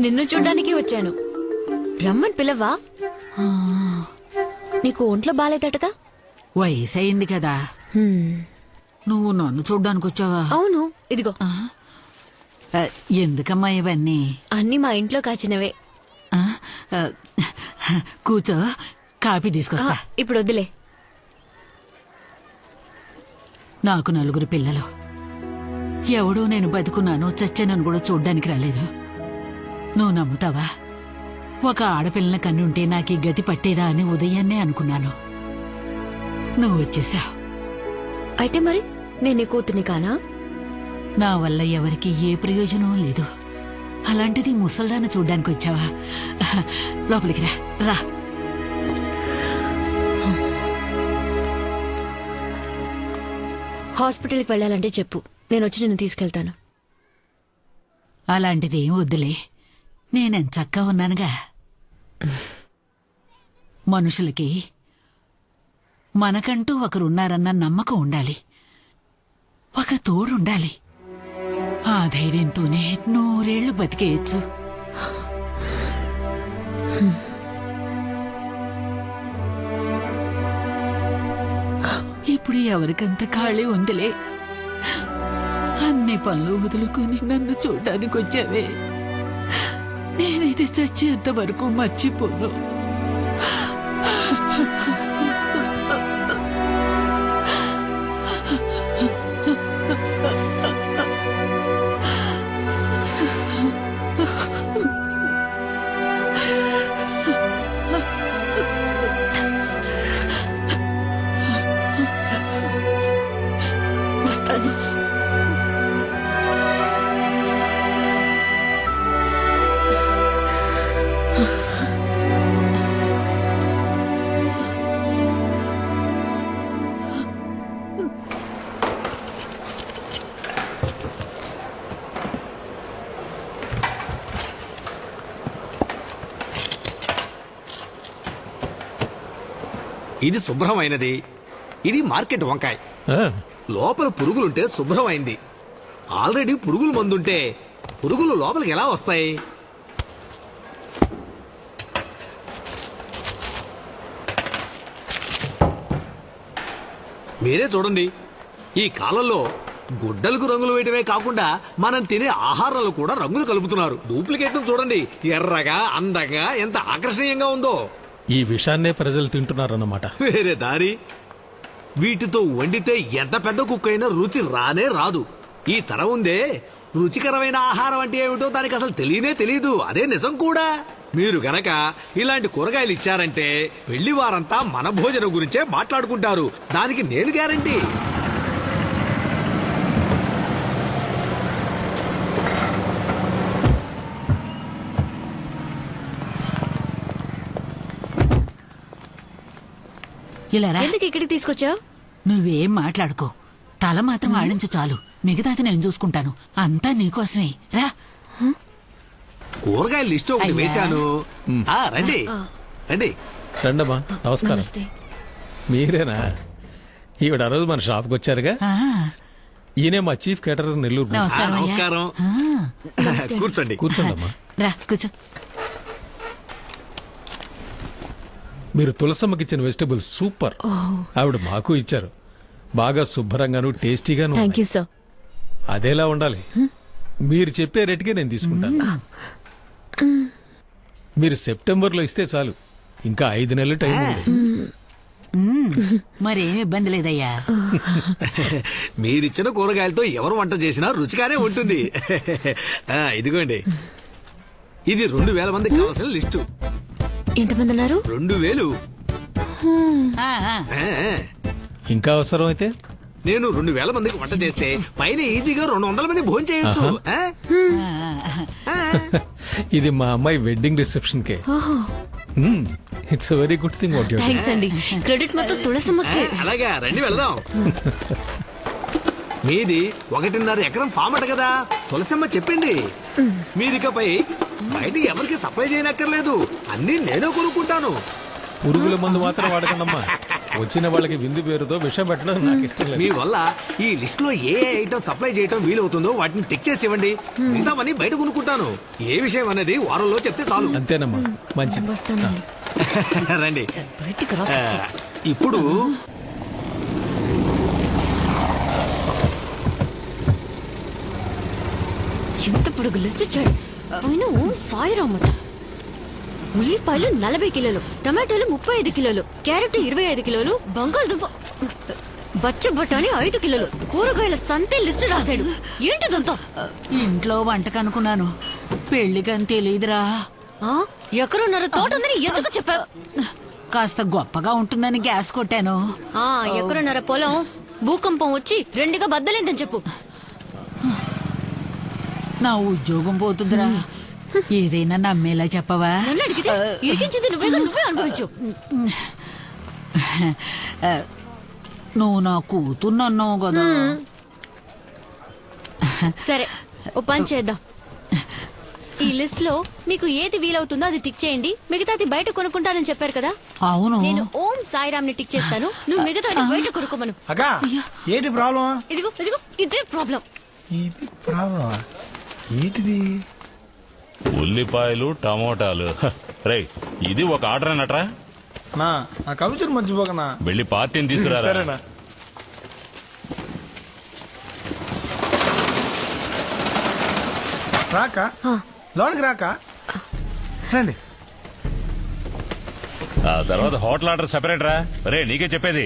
నిన్ను చూడ్డానికి వచ్చాను. రమ్మని పిలవా? నీకు ఒంట్లో బాలేదటగా? వయసు అయింది కదా. నువ్వు నన్ను చూడ్డానికి వచ్చావా? అవును, ఇదిగో. ఎందుకమ్మా ఇవన్నీ? అన్ని మా ఇంట్లో కాచినవే. కూర్చో, కాఫీ తీసుకొస్తా. ఇప్పుడు వద్దులే. నాకు 4 పిల్లలు. ఎవడో నేను బతుకున్నాను చచ్చానని కూడా చూడ్డానికి రాలేదు. నువ్వు నమ్ముతావా? ఒక ఆడపిల్లని కన్నుంటే నాకు ఈ గతి పట్టేదా అని ఉదయాన్నే అనుకున్నాను. నువ్వు వచ్చేసావు. అయితే మరి నేనే కూతుని కానా? నా వల్ల ఎవరికి ఏ ప్రయోజనం లేదు. అలాంటిది ముసల్దాన్ని చూడ్డానికి వచ్చావా? లోపలికి రా రా. హాస్పిటల్కి వెళ్ళాలంటే చెప్పు, నేను వచ్చి నిన్ను తీసుకెళ్తాను. అలాంటిది ఏం వద్దులే, నేనెంచక్కా ఉన్నానుగా. మనుషులకి మనకంటూ ఒకరున్నారన్న నమ్మకం ఉండాలి, ఒక తోడుండాలి. ఆ ధైర్యంతోనే 100 ఏళ్లు బతికేయచ్చు. ఇప్పుడు ఎవరికంత ఖాళీ ఉందిలే. అన్ని పనులు వదులుకొని నన్ను చూడ్డానికి వచ్చావే. నేనైతే చచ్చేంత వరకు మర్చిపోను. వస్తాను. ఇది శుభ్రమైనది, ఇది మార్కెట్ వంకాయ. లోపల పురుగులుంటే శుభ్రమైంది. ఆల్రెడీ పురుగుల మందుంటే పురుగులు లోపలికి ఎలా వస్తాయి? మీరే చూడండి, ఈ కాలంలో గుడ్డలకు రంగులు వేయటమే కాకుండా మనం తినే ఆహారాలు కూడా రంగులు కలుపుతున్నారు. డూప్లికేట్ చూడండి, ఎర్రగా అందంగా ఎంత ఆకర్షణీయంగా ఉందో. ఈ విషాన్నే ప్రజలు తింటున్నారన్నమాట. వేరే దారి. వీటితో వండితే ఎంత పెద్ద కుక్క అయినా రుచి రానే రాదు. ఈ తరం ఉందే, రుచికరమైన ఆహారం అంటే ఏమిటో దానికి అసలు తెలియనే తెలీదు. అదే నిజం కూడా. మీరు గనక ఇలాంటి కూరగాయలు ఇచ్చారంటే వెళ్లి వారంతా మన భోజనం గురించే మాట్లాడుకుంటారు. దానికి నేను గ్యారంటీ. ఇలా రా. ఎందుకు ఇక్కడికి తీసుకొచ్చావు? నువ్వేం మాట్లాడుకో, తల మాత్రం ఆడించు చాలు. మిగతాది నేను చూసుకుంటాను. అంతా నీకోసమే. రా. కూరగాయల లిస్ట్ ఒకటి వేశాను. రండి రండి. రండమ్మా, నమస్కారం. నమస్తే. మీరేనా? ఈవిడ ఆ రోజు మన షాప్కి వచ్చారుగా. ఈయనే మా చీఫ్ కేటరర్ నెల్లూరు. నమస్కారం అయ్యా. నమస్కారం. కూర్చోండి. కూర్చోండమ్మా. రా కూర్చో. మీరు తులసమ్మకిచ్చిన వెజిటబుల్స్ సూపర్. ఆవిడ మాకు ఇచ్చారు. బాగా శుభ్రంగాను టేస్టీగాను. Thank you sir. అదేలా ఉండాలి. మీరు చెప్పే రేటుకే నేను తీసుకుంటాను. మీరు సెప్టెంబర్లో ఇస్తే చాలు. ఇంకా 5 నెలలు టైం ఉంది. మరేం ఇబ్బంది లేదయ్యా. మీరిచ్చిన కూరగాయలతో ఎవరు వంట చేసినా రుచిగానే ఉంటుంది. ఇదిగోండి, ఇది 2000 మందికి కావాల్సిన లిస్టు. ఎంతమంది ఉన్నారు? 2000. ఇంకా అవసరం అయితే నేను 2000 మందికి వంట చేస్తే పైన ఈజీగా 200 మంది భోజనం చేయొచ్చు. ఇది మా అమ్మాయి wedding reception K. It's very good thing. What you thanks అండి. క్రెడిట్ మొత్తం తులసమ్మకే. అలాగా, రండి వెళ్దాం. మీది 1.5 ఎకరం ఫామ్ అట కదా, తులసమ్మ చెప్పింది. మీరికపై బయట ఎవరికి సప్లై చేయనక్కర్లేదు. అన్ని నేనే కొనుక్కుంటాను. పురుగుల మందు మాత్రం వాడకండమ్మా. వచ్చిన వాళ్ళకి విందు పేరుతో విషం పెట్టడం నాకు ఇష్టం మీ లేదు. వల్ల ఈ లిస్ట్ లో ఏ ఐటమ్ సప్లై చేయటం వీలవుతుందో వాటిని టిక్ చేసి ఇవ్వండి. మిగతావన్నీ బయట కొనుక్కుంటాను. ఏ విషయం అనేది వారంలో చెప్తే చాలు. అంతేనమ్మా, మంచిది. వస్తానండి. రండి. బయటికి రా. ఇప్పుడు ఎంత పొడుగు లిస్ట్ ఇచ్చాడు. ఆయన ఓం సాయిరామట. ఉల్లిపాయలు 40 కిలోలు, టమాటాలు 35 కిలోలు, క్యారెట్ 25 కిలోలు, బంగాళదుంప బచ్చ బఠానీ 5 కిలోలు, కూరగాయల సంతే లిస్ట్ రాశాడు. ఏంటిదంతా? ఇంట్లో వంటకనుకున్నాను, పెళ్లికని తెలియదురా. ఆ, ఎకరున్నర తోట ఉందని ఎందుకు చెప్పావు? కాస్త గొప్పగా ఉంటుందని గ్యాస్ కొట్టాను. ఆ, ఎకరున్నర పొలం భూకంపం వచ్చి 2గా బద్దలేందని చెప్పు. నా ఉద్యోగం పోతుందిరా. ఏదైనా నమ్మేలా చెప్పవా? నన్ను అడిగితే ఇరికించింది నువ్వే అనుభవించు. నువ్వు నా కూతున్నన్నావు కదా. సరే, ఓ పని చేద్దాం. ఈ లిస్ట్ లో మీకు ఏది వీలవుతుందో అది టిక్ చేయండి. మిగతాది బయట కొనుక్కుంటానని చెప్పారు కదా. అవును. నేను ఓం సాయిరామ్ ని టిక్ చేస్తాను. నువ్వు మిగతాది బయట కొనుక్కోమను. అక్క ఏంటి ప్రాబ్లం? ఇదిగో ఇదిగో ఇదే ప్రాబ్లం. ఇది ప్రాబ్లం ఏంటిది? ఉల్లిపాయలు టమోటాలు రేయ్ ఇది ఒక ఆర్డర్ అన్నట్రా. నా నా కమిషన్ మర్చిపోకనా. వెళ్ళి పార్టీని తీసుకురా. సరేనా? రాక లోనికి రాక రండి. ఆ తర్వాత హోటల్ ఆర్డర్ సెపరేట్ రా. రే నీకే చెప్పేది.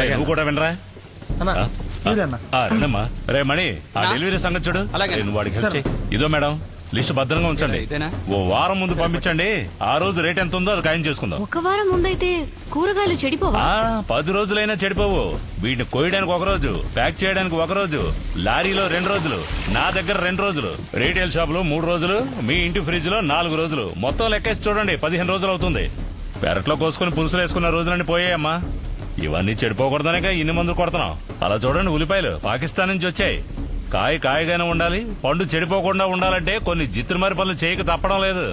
రే నువ్వు కూడా వినరా. అన్నా మీరన్నా రండమ్మా. రే మణి ఆ డెలివరీ సంగతి చూడు. రే, నువ్వు వాడికి హెల్ప్ చేయి. ఇదో మేడం లిస్ట్ భద్రంగా ఉంచండి. ఓ వారం ముందు పంపించండి. ఆ రోజు రేట్ ఎంత ఉందో అది ఖాయం చేసుకుందాం. ఒక వారం ముందైతే కూరగాయలు చెడిపోవా? 10 రోజులైనా చెడిపోవు. వీటిని కోయడానికి 1 రోజు, ప్యాక్ చేయడానికి 1 రోజు, లారీలో 2 రోజులు, నా దగ్గర 2 రోజులు, రీటైల్ షాప్ లో 3 రోజులు, మీ ఇంటి ఫ్రిడ్జ్ లో 4 రోజులు, మొత్తం లెక్కేసి చూడండి 15 రోజులు అవుతుంది. పెరట్లో కోసుకుని పులుసులు వేసుకున్న రోజులన్నీ పోయాయమ్మా. ఇవన్నీ చెడిపోకూడదనే ఇన్ని మందులు కొడుతున్నాం. అలా చూడండి, ఉల్లిపాయలు పాకిస్తాన్ నుంచి వచ్చాయి. కాయగానే ఉండాలి, పండు చెడిపోకుండా ఉండాలంటే కొన్ని జిత్తుమారి పనులు చేయక తప్పడం లేదు.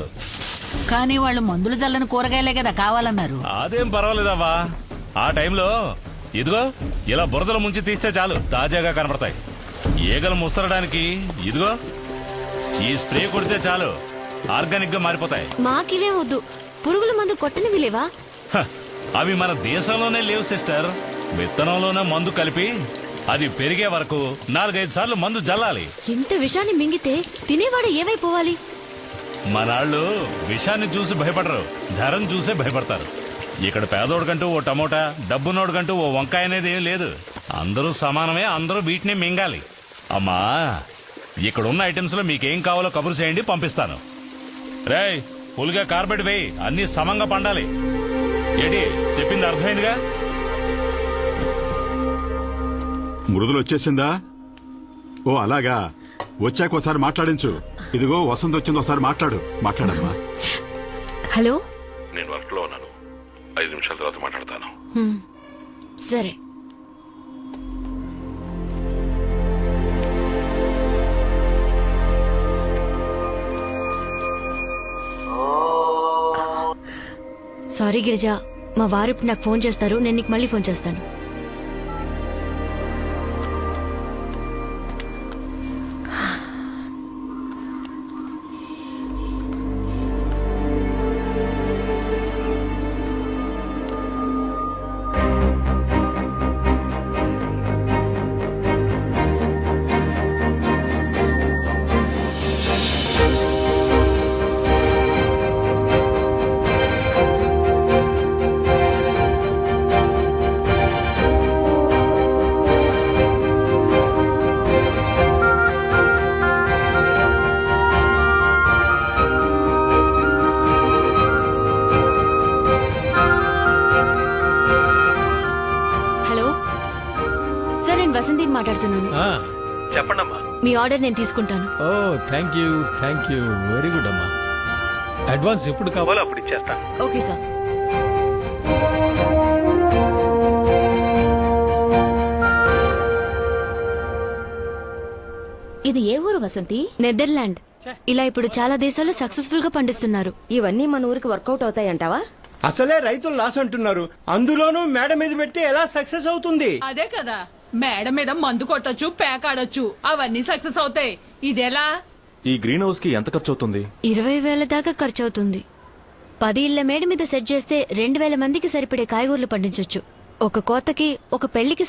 కానీ వాళ్ళు మందులు చల్లని కూరగాయలే కదా కావాలన్నారు. అదేం పర్వాలేదవ్వా. ఆ టైంలో ఇదిగో ఇలా బురదలు ముంచి తీస్తే చాలు తాజాగా కనపడతాయి. ఈగలు ముస్తరడానికి ఇదిగో ఈ స్ప్రే కొడితే చాలు ఆర్గానిక్ గా మారిపోతాయి. మాకివే వద్దు. పురుగుల మందు కొట్టనివి లేవా? హ, అవి మన దేశంలోనే లేవు సిస్టర్. విత్తనంలోనే మందు కలిపి అది పెరిగే వరకు 4-5 సార్లు మందు జల్లాలి. ఇంత విషాన్ని మింగితే తినేవాడు ఏమైపోవాలి? మనాళ్ళు విషాన్ని చూసి భయపడరు, ధరను చూసే భయపడతారు. ఇక్కడ పేదోడికంటూ ఓ టమోటా, డబ్బునోడికంటూ ఓ వంకాయ అనేది ఏం లేదు. అందరూ సమానమే, అందరూ వీటిని మింగాలి. అమ్మా, ఇక్కడున్న ఐటమ్స్ లో మీకేం కావాలో కబురు చేయండి, పంపిస్తాను. రేయ్ పులిగా కార్పెట్ వేయి, అన్ని సమంగా పండాలి. ఏంటి చెప్పింది అర్థమైందిగా? మృదులు వచ్చేసిందా? ఓ అలాగా, వచ్చాక ఒకసారి మాట్లాడించు. ఇదిగో వసంత్ వచ్చింది, ఒకసారి మాట్లాడమ్మా. హలో, నేను వర్క్ లో ఉన్నాను. 5 నిమిషాల తర్వాత మాట్లాడతాను. సరే. సారీ గిరిజ, మా వారు ఇప్పుడు నాకు ఫోన్ చేస్తారు. నేను నీకు మళ్ళీ ఫోన్ చేస్తాను. మాట్లాడుతున్నాను. చెప్పండమ్మా. మీ ఆర్డర్ నేను తీసుకుంటాను. ఓ థ్యాంక్ యూ వెరీ గుడ్ అమ్మా. అడ్వాన్స్ ఎప్పుడు కావాలో అప్పుడు ఇచ్చేస్తాను. Okay sir. ఇది ఏ ఊరు వసంతి? నెదర్లాండ్. ఇలా ఇప్పుడు చాలా దేశాలు సక్సెస్ఫుల్ గా పండిస్తున్నారు. ఇవన్నీ మన ఊరికి వర్కౌట్ అవుతాయంటావా? అసలే రైతులు లాస్ అంటున్నారు, అందులోనూ మేడ మీద పెడితే ఎలా సక్సెస్ అవుతుంది? అదే కదా, మేడ మీద మందు కొట్టొచ్చు, పేకాడొచ్చు, అవన్నీ సక్సెస్ అవుతాయి. ఇదెలా? ఈ గ్రీన్ హౌస్ కి ఎంత ఖర్చు అవుతుంది? 20,000 దాకా ఖర్చు అవుతుంది. 10 ఇళ్ల మేడ మీద సెట్ చేస్తే 2,000 మందికి సరిపడే కాయగూరలు పండించొచ్చు. ఒక కోతకి, ఒక పెళ్లికి